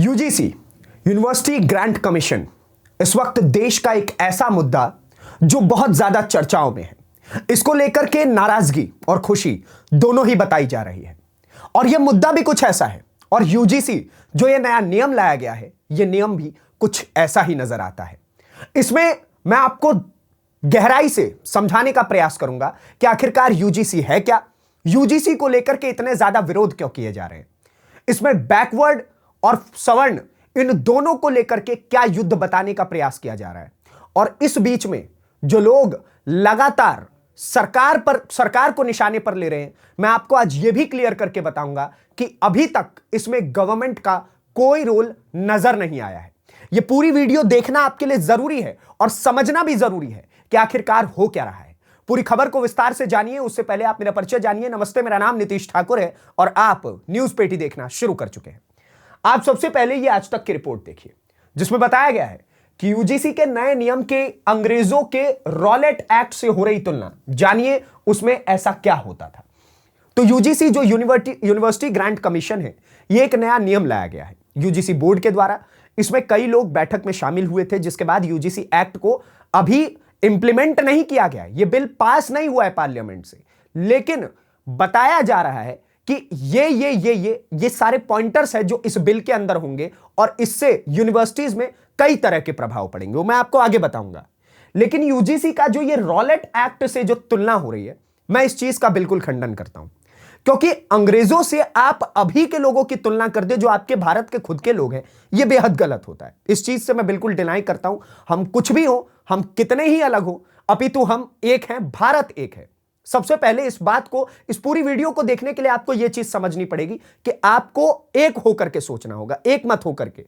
UGC university grant commission इस वक्त देश का एक ऐसा मुद्दा जो बहुत ज्यादा चर्चाओं में है। इसको लेकर के नाराजगी और खुशी दोनों ही बताई जा रही है और यह मुद्दा भी कुछ ऐसा है और यूजीसी जो यह नया नियम लाया गया है यह नियम भी कुछ ऐसा ही नजर आता है। इसमें मैं आपको गहराई से समझाने का प्रयास करूंगा कि आखिरकार यूजीसी है क्या, यूजीसी को लेकर के इतने ज्यादा विरोध क्यों किए जा रहे हैं, इसमें बैकवर्ड और सवर्ण इन दोनों को लेकर के क्या युद्ध बताने का प्रयास किया जा रहा है। और इस बीच में जो लोग लगातार सरकार को निशाने पर ले रहे हैं, मैं आपको आज यह भी क्लियर करके बताऊंगा कि अभी तक इसमें गवर्नमेंट का कोई रोल नजर नहीं आया है। यह पूरी वीडियो देखना आपके लिए जरूरी है और समझना भी जरूरी है कि आखिरकार हो क्या रहा है। पूरी खबर को विस्तार से जानिए, उससे पहले आप मेरा परिचय जानिए। नमस्ते, मेरा नाम नीतीश ठाकुर है और आप न्यूज पेटी देखना शुरू कर चुके हैं। आप सबसे पहले ये आज तक की रिपोर्ट देखिए जिसमें बताया गया है कि यूजीसी के नए नियम के अंग्रेजों के रॉलेट एक्ट से हो रही तुलना। जानिए उसमें ऐसा क्या होता था। तो यूजीसी जो यूनिवर्सिटी ग्रांट कमीशन है, यह एक नया नियम लाया गया है यूजीसी बोर्ड के द्वारा। इसमें कई लोग बैठक में शामिल हुए थे, जिसके बाद यूजीसी एक्ट को अभी इंप्लीमेंट नहीं किया गया है। यह बिल पास नहीं हुआ है पार्लियामेंट से, लेकिन बताया जा रहा है कि ये सारे पॉइंटर्स है जो इस बिल के अंदर होंगे और इससे यूनिवर्सिटीज में कई तरह के प्रभाव पड़ेंगे, वो मैं आपको आगे बताऊंगा। लेकिन यूजीसी का जो ये रॉलेट एक्ट से जो तुलना हो रही है, मैं इस चीज का बिल्कुल खंडन करता हूं, क्योंकि अंग्रेजों से आप अभी के लोगों की तुलना कर दे जो आपके भारत के खुद के लोग हैं, यह बेहद गलत होता है। इस चीज से मैं बिल्कुल डिनाई करता हूं। हम कुछ भी हो, हम कितने ही अलग हो, अपितु हम एक हैं, भारत एक है। सबसे पहले इस बात को, इस पूरी वीडियो को देखने के लिए आपको यह चीज समझनी पड़ेगी कि आपको एक होकर के सोचना होगा, एक मत होकर के।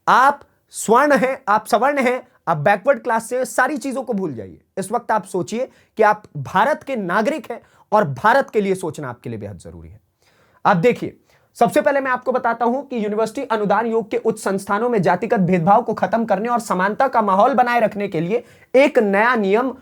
आप स्वर्ण हैं, आप सवर्ण हैं, आप बैकवर्ड क्लास से, सारी चीजों को भूल जाइए। इस वक्त आप सोचिए कि आप भारत के नागरिक हैं और भारत के लिए सोचना आपके लिए बेहद जरूरी है। आप देखिए, सबसे पहले मैं आपको बताता हूं कि यूनिवर्सिटी अनुदान योग के उच्च संस्थानों में जातिगत भेदभाव को खत्म करने और समानता का माहौल बनाए रखने के लिए एक नया नियम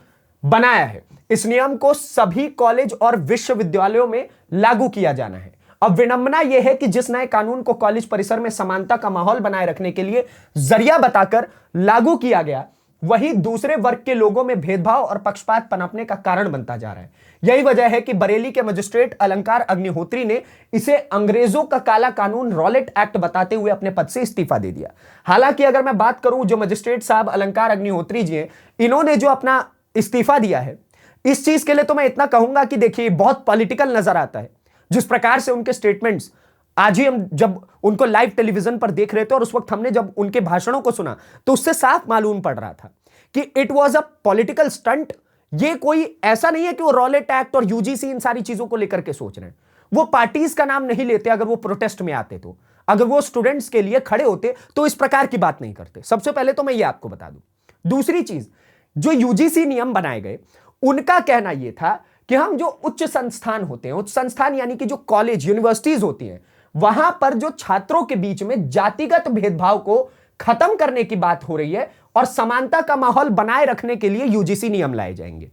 बनाया है। इस नियम को सभी कॉलेज और विश्वविद्यालयों में लागू किया जाना है। अब विडंबना यह है कि जिस नए कानून को कॉलेज परिसर में समानता का माहौल बनाए रखने के लिए जरिया बताकर लागू किया गया, वही दूसरे वर्ग के लोगों में भेदभाव और पक्षपात पनपने का कारण बनता जा रहा है। यही वजह है कि बरेली के मजिस्ट्रेट अलंकार अग्निहोत्री ने इसे अंग्रेजों का काला कानून रॉलेट एक्ट बताते हुए अपने पद से इस्तीफा दे दिया। हालांकि अगर मैं बात करूं, जो मजिस्ट्रेट साहब अलंकार अग्निहोत्री जी हैं, इन्होंने जो अपना इस्तीफा दिया है, इस चीज के लिए तो मैं इतना कहूंगा कि देखिए, बहुत पॉलिटिकल नजर आता है। जिस प्रकार से उनके स्टेटमेंट्स, आज ही हम जब उनको लाइव टेलीविजन पर देख रहे थे और उस वक्त हमने जब उनके भाषणों को सुना, तो उससे साफ मालूम पड़ रहा था कि it was a political stunt. ये कोई ऐसा नहीं है कि वो रॉलेट एक्ट और यूजीसी इन सारी चीजों को लेकर के सोच रहे हैं। वो पार्टीज का नाम नहीं लेते। अगर वो प्रोटेस्ट में आते, तो अगर वो स्टूडेंट्स के लिए खड़े होते, तो इस प्रकार की बात नहीं करते। सबसे पहले तो मैं ये आपको बता दूं। दूसरी चीज, जो यूजीसी नियम बनाए गए, उनका कहना यह था कि हम जो उच्च संस्थान होते हैं, उच्च संस्थान यानी कि जो कॉलेज यूनिवर्सिटीज होती हैं, वहां पर जो छात्रों के बीच में जातिगत भेदभाव को खत्म करने की बात हो रही है और समानता का माहौल बनाए रखने के लिए यूजीसी नियम लाए जाएंगे।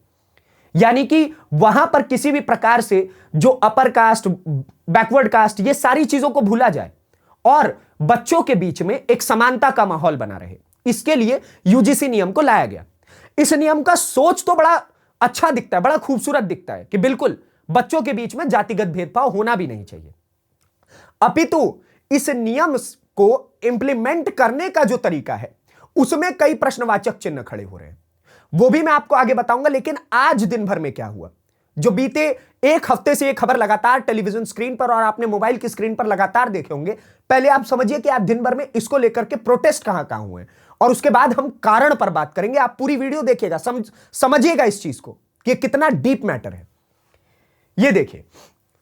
यानी कि वहां पर किसी भी प्रकार से जो अपर कास्ट, बैकवर्ड कास्ट, ये सारी चीजों को भूला जाए और बच्चों के बीच में एक समानता का माहौल बना रहे। इसके लिए यूजीसी नियम को लाया गया। इस नियम का सोच तो बड़ा अच्छा दिखता है, बड़ा खूबसूरत दिखता है कि बिल्कुल बच्चों के बीच में जातिगत भेदभाव होना भी नहीं चाहिए। अपितु इस नियम को इंप्लीमेंट करने का जो तरीका है, उसमें कई प्रश्नवाचक चिन्ह खड़े हो रहे हैं। वो भी मैं आपको आगे बताऊंगा। लेकिन आज दिन भर में क्या हुआ, जो बीते एक हफ्ते से ये खबर लगातार टेलीविजन स्क्रीन पर और आपने मोबाइल की स्क्रीन पर लगातार देखे होंगे, पहले आप समझिए कि आज दिन भर में इसको लेकर के प्रोटेस्ट कहां हुए हैं और उसके बाद हम कारण पर बात करेंगे। आप पूरी वीडियो देखिएगा, समझिएगा इस चीज को कि कितना डीप मैटर है। यह देखिए,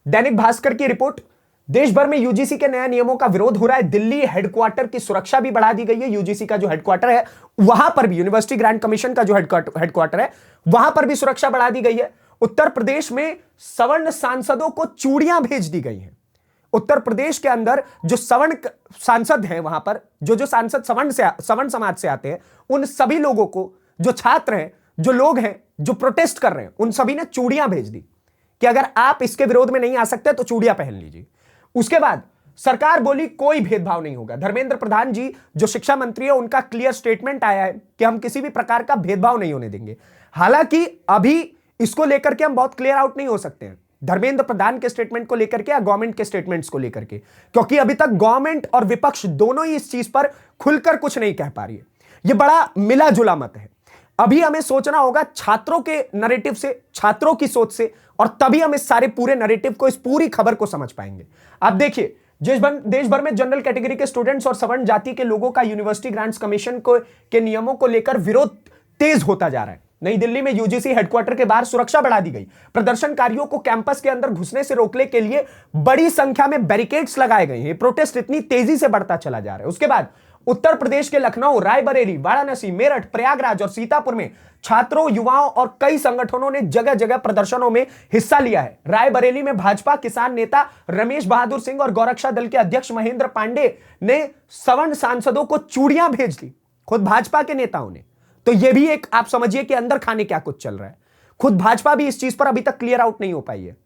दैनिक भास्कर की रिपोर्ट। देश भर में यूजीसी के नए नियमों का विरोध हो रहा है। दिल्ली हेडक्वार्टर की सुरक्षा भी बढ़ा दी गई है। यूजीसी का जो हेडक्वार्टर है, वहां पर भी, यूनिवर्सिटी ग्रांट कमीशन का जो हेडक्वार्टर है, वहां पर भी सुरक्षा बढ़ा दी गई है। उत्तर प्रदेश में सवर्ण सांसदों को चूड़ियां भेज दी गई हैं। उत्तर प्रदेश के अंदर जो सवर्ण सांसद हैं, वहां पर जो सांसद सवर्ण समाज से आते हैं, उन सभी लोगों को, जो छात्र हैं, जो लोग हैं, जो प्रोटेस्ट कर रहे हैं, उन सभी ने चूड़ियां भेज दी कि अगर आप इसके विरोध में नहीं आ सकते तो चूड़ियां पहन लीजिए। उसके बाद सरकार बोली कोई भेदभाव नहीं होगा। धर्मेंद्र प्रधान जी जो शिक्षा मंत्री है, उनका क्लियर स्टेटमेंट आया है कि हम किसी भी प्रकार का भेदभाव नहीं होने देंगे। हालांकि अभी इसको लेकर के हम बहुत क्लियर आउट नहीं हो सकते हैं, धर्मेंद्र प्रधान के स्टेटमेंट को लेकर के या गवर्नमेंट के स्टेटमेंट्स को लेकर के, क्योंकि अभी तक गवर्नमेंट और विपक्ष दोनों ही इस चीज पर खुलकर कुछ नहीं कह पा रही है। यह बड़ा मिला जुला मत है। अभी हमें सोचना होगा छात्रों के नैरेटिव से, छात्रों की सोच से, और तभी हम इस सारे पूरे नैरेटिव को, इस पूरी खबर को समझ पाएंगे। आप देखिए, देश भर में जनरल कैटेगरी के स्टूडेंट्स और सवर्ण जाति के लोगों का यूनिवर्सिटी ग्रांट्स कमीशन के नियमों को लेकर विरोध तेज होता जा रहा है। नई दिल्ली में यूजीसी हेडक्वार्टर के बाहर सुरक्षा बढ़ा दी गई। प्रदर्शनकारियों को कैंपस के अंदर घुसने से रोकने के लिए बड़ी संख्या में बैरिकेड्स लगाए गए हैं। प्रोटेस्ट इतनी तेजी से बढ़ता चला जा रहा है। उसके बाद उत्तर प्रदेश के लखनऊ, रायबरेली, वाराणसी, मेरठ, प्रयागराज और सीतापुर में छात्रों, युवाओं और कई संगठनों ने जगह जगह प्रदर्शनों में हिस्सा लिया है। रायबरेली में भाजपा किसान नेता रमेश बहादुर सिंह और गौरक्षा दल के अध्यक्ष महेंद्र पांडे ने सवर्ण सांसदों को चूड़ियां भेज दी, खुद भाजपा के नेताओं ने। तो यह भी एक आप समझिए कि अंदर खाने क्या कुछ चल रहा है। खुद भाजपा भी इस चीज पर अभी तक क्लियर आउट नहीं हो पाई है,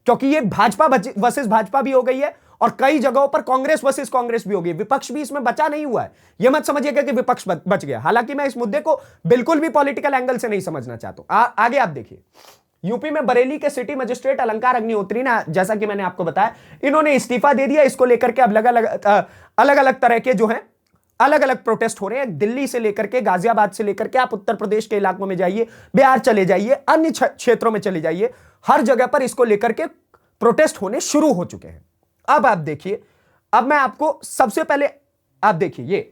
क्योंकि ये भाजपा वर्सेस भाजपा भी हो गई है और कई जगहों पर कांग्रेस वर्सेस कांग्रेस भी हो गई। विपक्ष भी इसमें बचा नहीं हुआ है। यह मत समझिएगा कि विपक्ष बच गया। हालांकि मैं इस मुद्दे को बिल्कुल भी पॉलिटिकल एंगल से नहीं समझना चाहता हूं। आगे आप देखिए, यूपी में बरेली के सिटी मजिस्ट्रेट अलंकार अग्निहोत्री ना, जैसा कि मैंने आपको बताया, इन्होंने इस्तीफा दे दिया। इसको लेकर के अब अलग अलग तरह के जो है अलग अलग प्रोटेस्ट हो रहे हैं। दिल्ली से लेकर के, गाजियाबाद से लेकर के, आप उत्तर प्रदेश के इलाकों में जाइए, बिहार चले जाइए, अन्य क्षेत्रों में चले जाइए, हर जगह पर इसको लेकर के प्रोटेस्ट होने शुरू हो चुके हैं। अब आप देखिए, अब मैं आपको सबसे पहले आप देखिए ये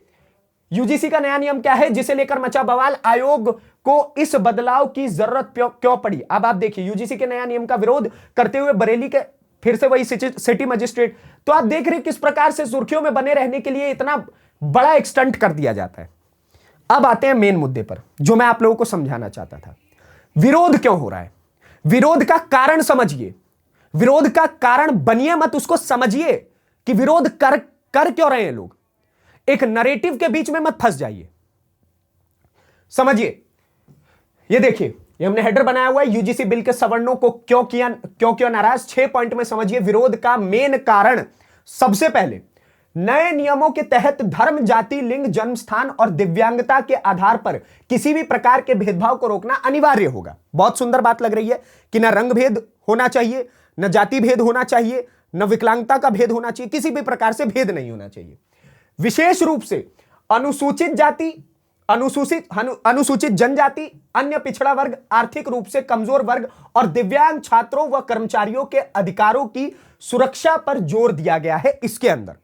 यूजीसी का नया नियम क्या है जिसे लेकर मचा बवाल, आयोग को इस बदलाव की जरूरत क्यों पड़ी। अब आप देखिए, यूजीसी के नया नियम का विरोध करते हुए बरेली के फिर से वही सिटी मजिस्ट्रेट, तो आप देख रहे हैं किस प्रकार से सुर्खियों में बने रहने के लिए इतना बड़ा एक स्टंट कर दिया जाता है। अब आते हैं मेन मुद्दे पर, जो मैं आप लोगों को समझाना चाहता था। विरोध क्यों हो रहा है? विरोध का कारण समझिए, विरोध का कारण बनिए मत, उसको समझिए कि विरोध कर क्यों रहे हैं लोग। एक नैरेटिव के बीच में मत फंस जाइए, समझिए। ये देखिए, ये हमने हेडर बनाया हुआ है, यूजीसी बिल के सवर्णों को क्यों नाराज। 6 पॉइंट में समझिए विरोध का मेन कारण। सबसे पहले, नए नियमों के तहत धर्म, जाति, लिंग, जन्म स्थान और दिव्यांगता के आधार पर किसी भी प्रकार के भेदभाव को रोकना अनिवार्य होगा। बहुत सुंदर बात लग रही है कि ना रंग भेद होना चाहिए, न जाति भेद होना चाहिए, न विकलांगता का भेद होना चाहिए, किसी भी प्रकार से भेद नहीं होना चाहिए। विशेष रूप से अनुसूचित जाति, अनुसूचित जनजाति, अन्य पिछड़ा वर्ग, आर्थिक रूप से कमजोर वर्ग और दिव्यांग छात्रों व कर्मचारियों के अधिकारों की सुरक्षा पर जोर दिया गया है। इसके अंदर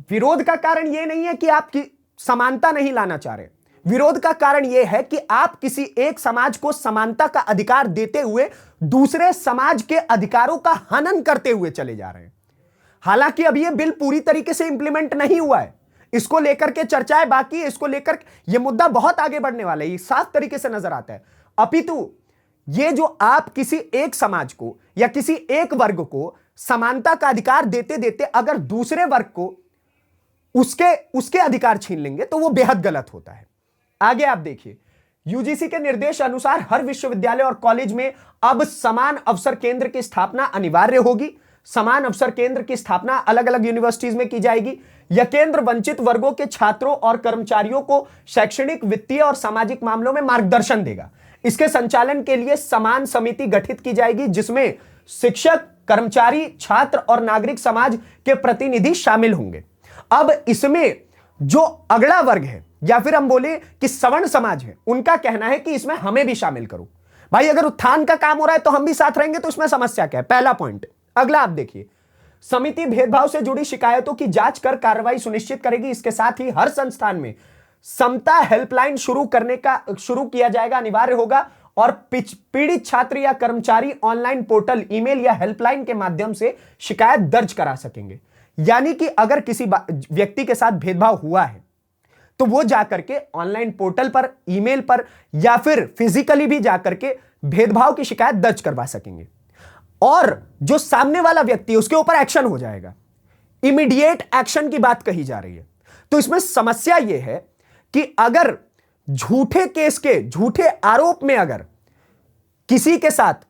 विरोध का कारण यह नहीं है कि आप समानता नहीं लाना चाह रहे। विरोध का कारण यह है कि आप किसी एक समाज को समानता का अधिकार देते हुए दूसरे समाज के अधिकारों का हनन करते हुए चले जा रहे हैं। हालांकि अब यह बिल पूरी तरीके से इंप्लीमेंट नहीं हुआ है, इसको लेकर के चर्चाएं बाकी है, इसको लेकर यह मुद्दा बहुत आगे बढ़ने वाला है, ये साफ तरीके से नजर आता है। अपितु ये जो आप किसी एक समाज को या किसी एक वर्ग को समानता का अधिकार देते देते अगर दूसरे वर्ग को उसके अधिकार छीन लेंगे तो वो बेहद गलत होता है। आगे आप देखिए, यूजीसी के निर्देश अनुसार हर विश्वविद्यालय और कॉलेज में अब समान अवसर केंद्र की स्थापना अनिवार्य होगी। समान अवसर केंद्र की स्थापना अलग अलग यूनिवर्सिटीज में की जाएगी। यह केंद्र वंचित वर्गों के छात्रों और कर्मचारियों को शैक्षणिक, वित्तीय और सामाजिक मामलों में मार्गदर्शन देगा। इसके संचालन के लिए समान समिति गठित की जाएगी जिसमें शिक्षक, कर्मचारी, छात्र और नागरिक समाज के प्रतिनिधि शामिल होंगे। अब इसमें जो अगला वर्ग है या फिर हम बोले कि सवर्ण समाज है, उनका कहना है कि इसमें हमें भी शामिल करो। भाई अगर उत्थान का काम हो रहा है तो हम भी साथ रहेंगे, तो इसमें समस्या क्या है? पहला पॉइंट। अगला आप देखिए, समिति भेदभाव से जुड़ी शिकायतों की जांच कर कार्रवाई सुनिश्चित करेगी। इसके साथ ही हर संस्थान में समता हेल्पलाइन शुरू किया जाएगा, अनिवार्य होगा और पीड़ित छात्र या कर्मचारी ऑनलाइन पोर्टल, ईमेल या हेल्पलाइन के माध्यम से शिकायत दर्ज करा सकेंगे। यानी कि अगर किसी व्यक्ति के साथ भेदभाव हुआ है तो वो जाकर के ऑनलाइन पोर्टल पर, ईमेल पर या फिर फिजिकली भी जाकर के भेदभाव की शिकायत दर्ज करवा सकेंगे और जो सामने वाला व्यक्ति है उसके ऊपर एक्शन हो जाएगा। इमीडिएट एक्शन की बात कही जा रही है। तो इसमें समस्या यह है कि अगर झूठे केस के, झूठे आरोप में अगर किसी के साथ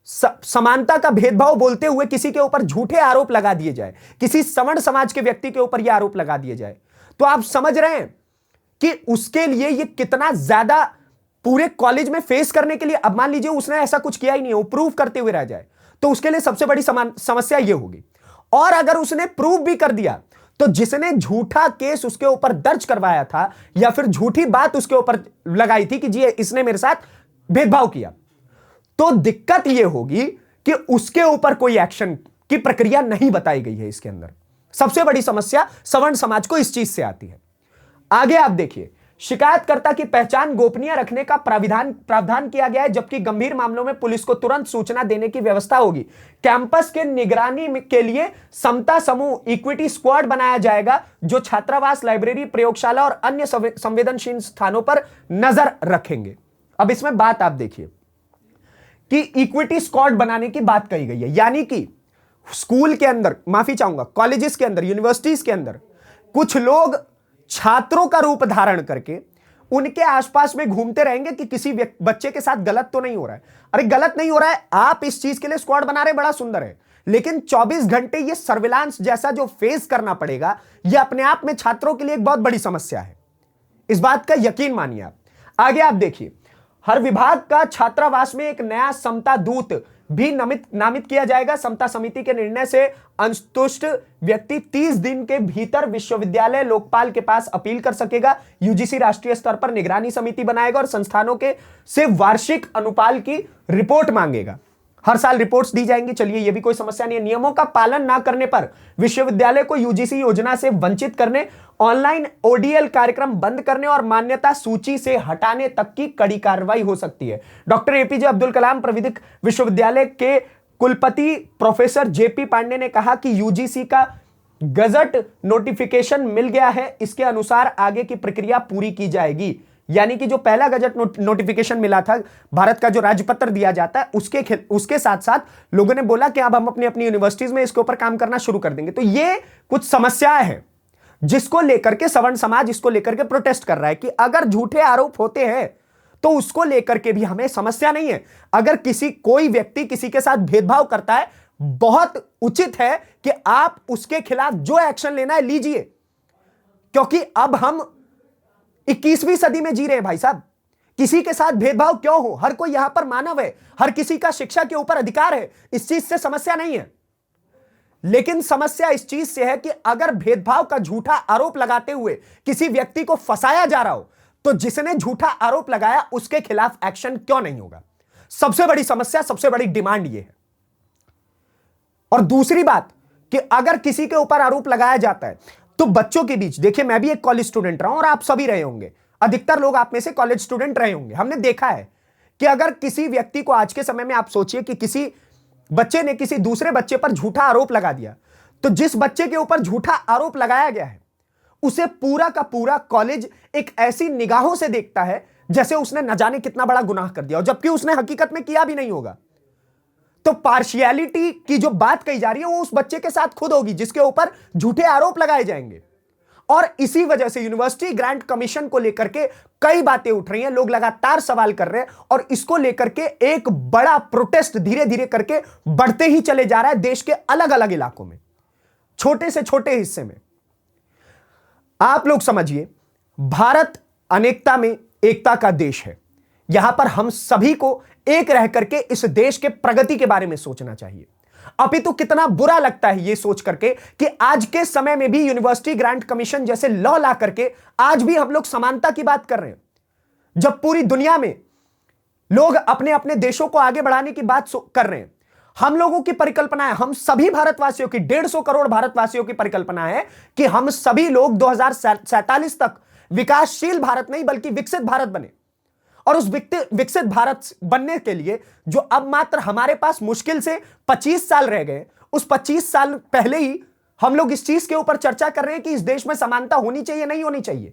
समानता का भेदभाव बोलते हुए किसी के ऊपर झूठे आरोप लगा दिए जाए, किसी सवर्ण समाज के व्यक्ति के ऊपर यह आरोप लगा दिए जाए, तो आप समझ रहे हैं कि उसके लिए यह कितना ज्यादा पूरे कॉलेज में फेस करने के लिए। अब मान लीजिए उसने ऐसा कुछ किया ही नहीं, वो प्रूव करते हुए रह जाए, तो उसके लिए सबसे बड़ी समस्या यह होगी। और अगर उसने प्रूव भी कर दिया, तो जिसने झूठा केस उसके ऊपर दर्ज करवाया था या फिर झूठी बात उसके ऊपर लगाई थी कि जी इसने मेरे साथ भेदभाव किया, तो दिक्कत यह होगी कि उसके ऊपर कोई एक्शन की प्रक्रिया नहीं बताई गई है। इसके अंदर सबसे बड़ी समस्या सवर्ण समाज को इस चीज से आती है। आगे आप देखिए, शिकायतकर्ता की पहचान गोपनीय रखने का प्रावधान किया गया है, जबकि गंभीर मामलों में पुलिस को तुरंत सूचना देने की व्यवस्था होगी। कैंपस के निगरानी के लिए समता समूह इक्विटी स्क्वाड बनाया जाएगा, जो छात्रावास, लाइब्रेरी, प्रयोगशाला और अन्य संवेदनशील स्थानों पर नजर रखेंगे। अब इसमें बात आप देखिए कि इक्विटी स्क्वाड बनाने की बात कही गई है, यानी कि स्कूल के अंदर, माफी चाहूंगा, कॉलेजेस के अंदर, यूनिवर्सिटीज के अंदर कुछ लोग छात्रों का रूप धारण करके उनके आसपास में घूमते रहेंगे कि किसी बच्चे के साथ गलत तो नहीं हो रहा है। अरे गलत नहीं हो रहा है, आप इस चीज के लिए स्क्वाड बना रहे, बड़ा सुंदर है, लेकिन 24 घंटे ये सर्विलांस जैसा जो फेस करना पड़ेगा, यह अपने आप में छात्रों के लिए एक बहुत बड़ी समस्या है। इस बात का यकीन मानिए आप। आगे आप देखिए, हर विभाग का छात्रावास में एक नया समता दूत भी नामित किया जाएगा। समता समिति के निर्णय से असंतुष्ट व्यक्ति 30 दिन के भीतर विश्वविद्यालय लोकपाल के पास अपील कर सकेगा। यूजीसी राष्ट्रीय स्तर पर निगरानी समिति बनाएगा और संस्थानों के से वार्षिक अनुपाल की रिपोर्ट मांगेगा। हर साल रिपोर्ट्स दी जाएंगी। चलिए, यह भी कोई समस्या नहीं है। नियमों का पालन ना करने पर विश्वविद्यालय को यूजीसी योजना से वंचित करने, ऑनलाइन ओडीएल कार्यक्रम बंद करने और मान्यता सूची से हटाने तक की कड़ी कार्रवाई हो सकती है। डॉक्टर एपीजे अब्दुल कलाम प्राविधिक विश्वविद्यालय के कुलपति प्रोफेसर जेपी पांडे ने कहा कि यूजीसी का गजट नोटिफिकेशन मिल गया है, इसके अनुसार आगे की प्रक्रिया पूरी की जाएगी। यानी कि जो पहला गजट नोटिफिकेशन मिला था, भारत का जो राजपत्र दिया जाता है, उसके साथ साथ लोगों ने बोला कि अब हम अपनी अपनी यूनिवर्सिटीज में इसके ऊपर काम करना शुरू कर देंगे। तो ये कुछ समस्याएं हैं जिसको लेकर के सवर्ण समाज इसको लेकर के प्रोटेस्ट कर रहा है कि अगर झूठे आरोप होते हैं तो उसको लेकर के भी हमें समस्या नहीं है। अगर कोई व्यक्ति किसी के साथ भेदभाव करता है, बहुत उचित है कि आप उसके खिलाफ जो एक्शन लेना है लीजिए, क्योंकि अब हम 21वीं सदी में जी रहे हैं भाई साहब। किसी के साथ भेदभाव क्यों हो? हर कोई यहां पर मानव है, हर किसी का शिक्षा के ऊपर अधिकार है, इस चीज से समस्या नहीं है। लेकिन समस्या इस चीज से है कि अगर भेदभाव का झूठा आरोप लगाते हुए किसी व्यक्ति को फंसाया जा रहा हो, तो जिसने झूठा आरोप लगाया उसके खिलाफ एक्शन क्यों नहीं होगा? सबसे बड़ी समस्या, सबसे बड़ी डिमांड यह है। और दूसरी बात कि अगर किसी के ऊपर आरोप लगाया जाता है तो बच्चों के बीच, देखिए मैं भी एक कॉलेज स्टूडेंट रहा हूं और आप सभी रहे होंगे, अधिकतर लोग आप में से कॉलेज स्टूडेंट रहे होंगे। हमने देखा है कि अगर किसी व्यक्ति को आज के समय में, आप सोचिए कि किसी बच्चे ने किसी दूसरे बच्चे पर झूठा आरोप लगा दिया, तो जिस बच्चे के ऊपर झूठा आरोप लगाया गया है उसे पूरा का पूरा कॉलेज एक ऐसी निगाहों से देखता है जैसे उसने न जाने कितना बड़ा गुनाह कर दिया, और जबकि उसने हकीकत में किया भी नहीं होगा। तो पार्शियलिटी की जो बात कही जा रही है वो उस बच्चे के साथ खुद होगी जिसके ऊपर झूठे आरोप लगाए जाएंगे। और इसी वजह से यूनिवर्सिटी ग्रांट कमीशन को लेकर के कई बातें उठ रही हैं, लोग लगातार सवाल कर रहे हैं, और इसको लेकर के एक बड़ा प्रोटेस्ट धीरे धीरे करके बढ़ते ही चले जा रहा है देश के अलग अलग इलाकों में, छोटे से छोटे हिस्से में। आप लोग समझिए, भारत अनेकता में एकता का देश है। यहां पर हम सभी को एक रह करके इस देश के प्रगति के बारे में सोचना चाहिए। अपितु कितना बुरा लगता है यह सोच करके कि आज के समय में भी यूनिवर्सिटी ग्रांट कमीशन जैसे लॉ ला करके आज भी हम लोग समानता की बात कर रहे हैं, जब पूरी दुनिया में लोग अपने अपने देशों को आगे बढ़ाने की बात कर रहे हैं। हम लोगों की परिकल्पना है, हम सभी भारतवासियों की, 150 करोड़ भारतवासियों की परिकल्पना है कि हम सभी लोग 2047 तक विकासशील भारत नहीं बल्कि विकसित भारत बने। और उस विकसित भारत बनने के लिए जो अब मात्र हमारे पास मुश्किल से 25 साल रह गए, उस 25 साल पहले ही हम लोग इस चीज के ऊपर चर्चा कर रहे हैं कि इस देश में समानता होनी चाहिए, नहीं होनी चाहिए।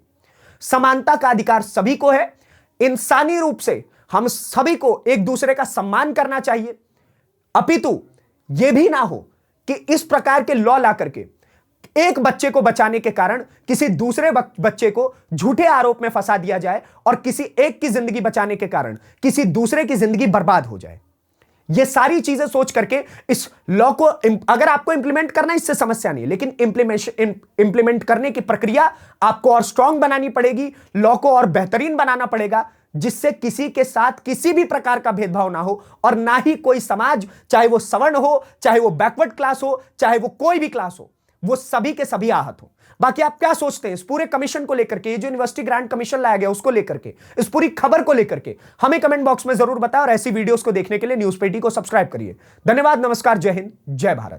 समानता का अधिकार सभी को है। इंसानी रूप से हम सभी को एक दूसरे का सम्मान करना चाहिए। अपितु यह भी ना हो कि इस प्रकार के लॉ ला करके एक बच्चे को बचाने के कारण किसी दूसरे बच्चे को झूठे आरोप में फंसा दिया जाए और किसी एक की जिंदगी बचाने के कारण किसी दूसरे की जिंदगी बर्बाद हो जाए। ये सारी चीजें सोच करके इस लॉ को अगर आपको इंप्लीमेंट करना है, इससे समस्या नहीं है, लेकिन इंप्लीमेंट करने की प्रक्रिया आपको और स्ट्रांग बनानी पड़ेगी, लॉ को और बेहतरीन बनाना पड़ेगा, जिससे किसी के साथ किसी भी प्रकार का भेदभाव ना हो और ना ही कोई समाज, चाहे वो सवर्ण हो, चाहे वो बैकवर्ड क्लास हो, चाहे वो कोई भी क्लास हो, वो सभी के सभी आहत हो। बाकी आप क्या सोचते हैं इस पूरे कमीशन को लेकर के, ये जो यूनिवर्सिटी ग्रांट कमीशन लाया गया उसको लेकर के, इस पूरी खबर को लेकर के, हमें कमेंट बॉक्स में जरूर बताएं और ऐसी वीडियोस को देखने के लिए न्यूज़ पेटी को सब्सक्राइब करिए। धन्यवाद, नमस्कार, जय हिंद, जय भारत।